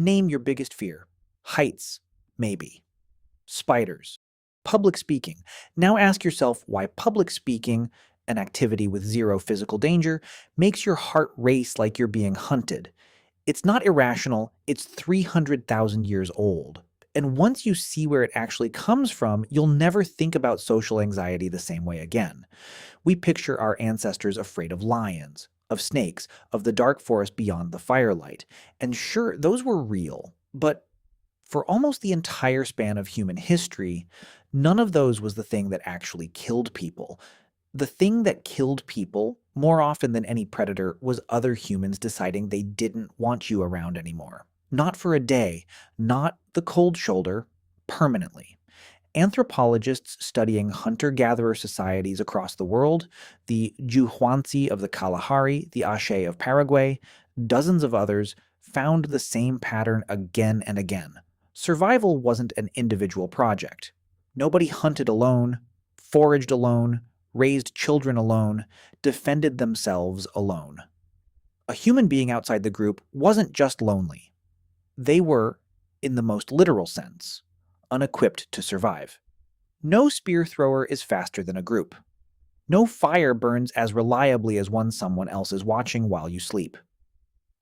Name your biggest fear. Heights, maybe. Spiders. Public speaking. Now ask yourself why public speaking, an activity with zero physical danger, makes your heart race like you're being hunted. It's not irrational, it's 300,000 years old. And once you see where it actually comes from, you'll never think about social anxiety the same way again. We picture our ancestors afraid of lions, of snakes, of the dark forest beyond the firelight. And sure, those were real, but for almost the entire span of human history, none of those was the thing that actually killed people. The thing that killed people, more often than any predator, was other humans deciding they didn't want you around anymore. Not for a day, not the cold shoulder, permanently. Anthropologists studying hunter-gatherer societies across the world, the hoansi of the Kalahari, the Aché of Paraguay, dozens of others, found the same pattern again and again. Survival wasn't an individual project. Nobody hunted alone, foraged alone, raised children alone, defended themselves alone. A human being outside the group wasn't just lonely. They were, in the most literal sense, unequipped to survive. No spear thrower is faster than a group. No fire burns as reliably as one someone else is watching while you sleep.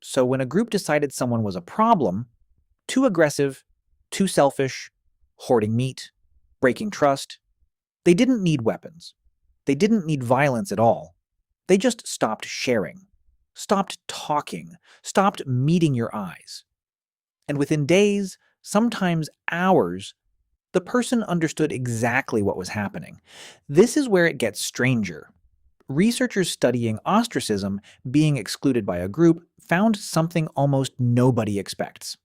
So when a group decided someone was a problem, too aggressive, too selfish, hoarding meat, breaking trust, they didn't need weapons. They didn't need violence at all. They just stopped sharing, stopped talking, stopped meeting your eyes. And within days, sometimes hours, the person understood exactly what was happening. This is where it gets stranger. Researchers studying ostracism, being excluded by a group, found something almost nobody expects.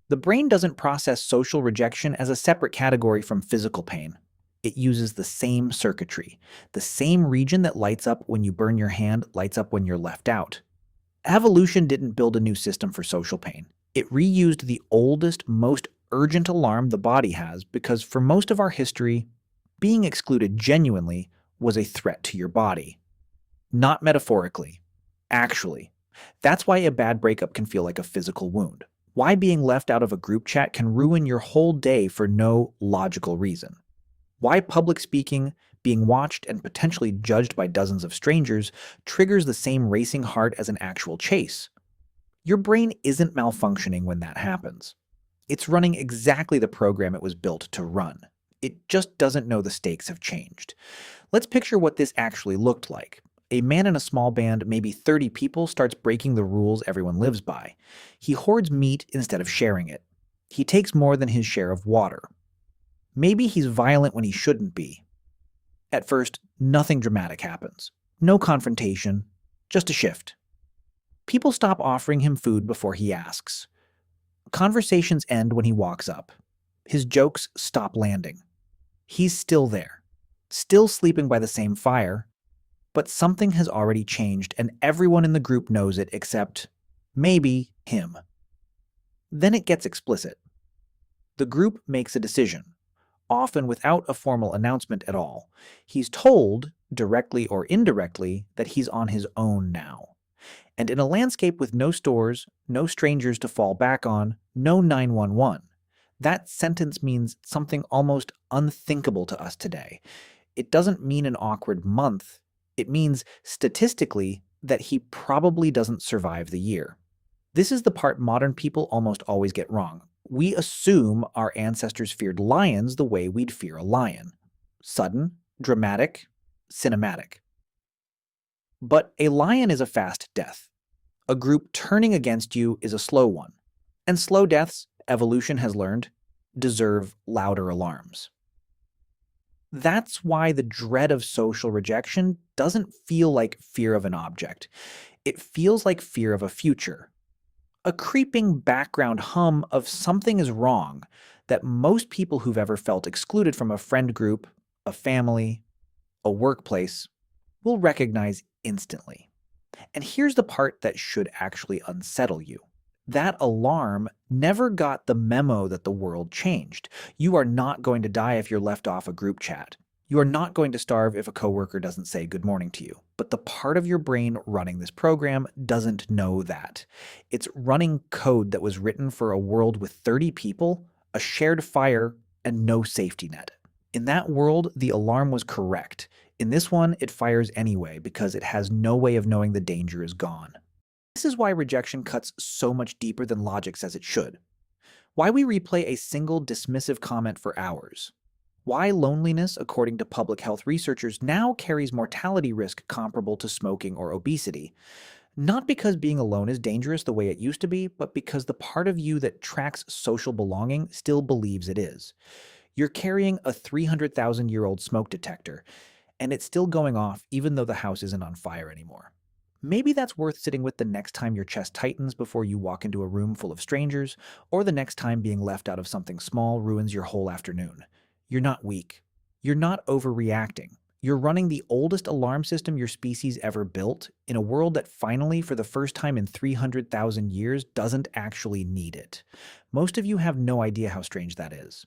The brain doesn't process social rejection as a separate category from physical pain. It uses the same circuitry. The same region that lights up when you burn your hand lights up when you're left out. Evolution didn't build a new system for social pain. It reused the oldest, most urgent alarm the body has because for most of our history, being excluded genuinely was a threat to your body. Not metaphorically. Actually. That's why a bad breakup can feel like a physical wound. Why being left out of a group chat can ruin your whole day for no logical reason. Why public speaking, being watched and potentially judged by dozens of strangers, triggers the same racing heart as an actual chase. Your brain isn't malfunctioning when that happens. It's running exactly the program it was built to run. It just doesn't know the stakes have changed. Let's picture what this actually looked like. A man in a small band, maybe 30 people, starts breaking the rules everyone lives by. He hoards meat instead of sharing it. He takes more than his share of water. Maybe he's violent when he shouldn't be. At first, nothing dramatic happens. No confrontation, just a shift. People stop offering him food before he asks. Conversations end when he walks up. His jokes stop landing. He's still there, still sleeping by the same fire, but something has already changed and everyone in the group knows it except, maybe, him. Then it gets explicit. The group makes a decision, often without a formal announcement at all. He's told, directly or indirectly, that he's on his own now. And in a landscape with no stores, no strangers to fall back on, no 911, that sentence means something almost unthinkable to us today. It doesn't mean an awkward month. It means, statistically, that he probably doesn't survive the year. This is the part modern people almost always get wrong. We assume our ancestors feared lions the way we'd fear a lion. Sudden, dramatic, cinematic. But a lion is a fast death. A group turning against you is a slow one. And slow deaths, evolution has learned, deserve louder alarms. That's why the dread of social rejection doesn't feel like fear of an object. It feels like fear of a future. A creeping background hum of something is wrong that most people who've ever felt excluded from a friend group, a family, a workplace, will recognize instantly. And here's the part that should actually unsettle you. That alarm never got the memo that the world changed. You are not going to die if you're left off a group chat. You are not going to starve if a coworker doesn't say good morning to you, but the part of your brain running this program doesn't know that. It's running code that was written for a world with 30 people, a shared fire, and no safety net. In that world, the alarm was correct. In this one, it fires anyway because it has no way of knowing the danger is gone. This is why rejection cuts so much deeper than logic says it should. Why we replay a single dismissive comment for hours. Why loneliness, according to public health researchers, now carries mortality risk comparable to smoking or obesity. Not because being alone is dangerous the way it used to be, but because the part of you that tracks social belonging still believes it is. You're carrying a 300,000-year-old smoke detector, and it's still going off even though the house isn't on fire anymore. Maybe that's worth sitting with the next time your chest tightens before you walk into a room full of strangers, or the next time being left out of something small ruins your whole afternoon. You're not weak. You're not overreacting. You're running the oldest alarm system your species ever built in a world that finally, for the first time in 300,000 years, doesn't actually need it. Most of you have no idea how strange that is.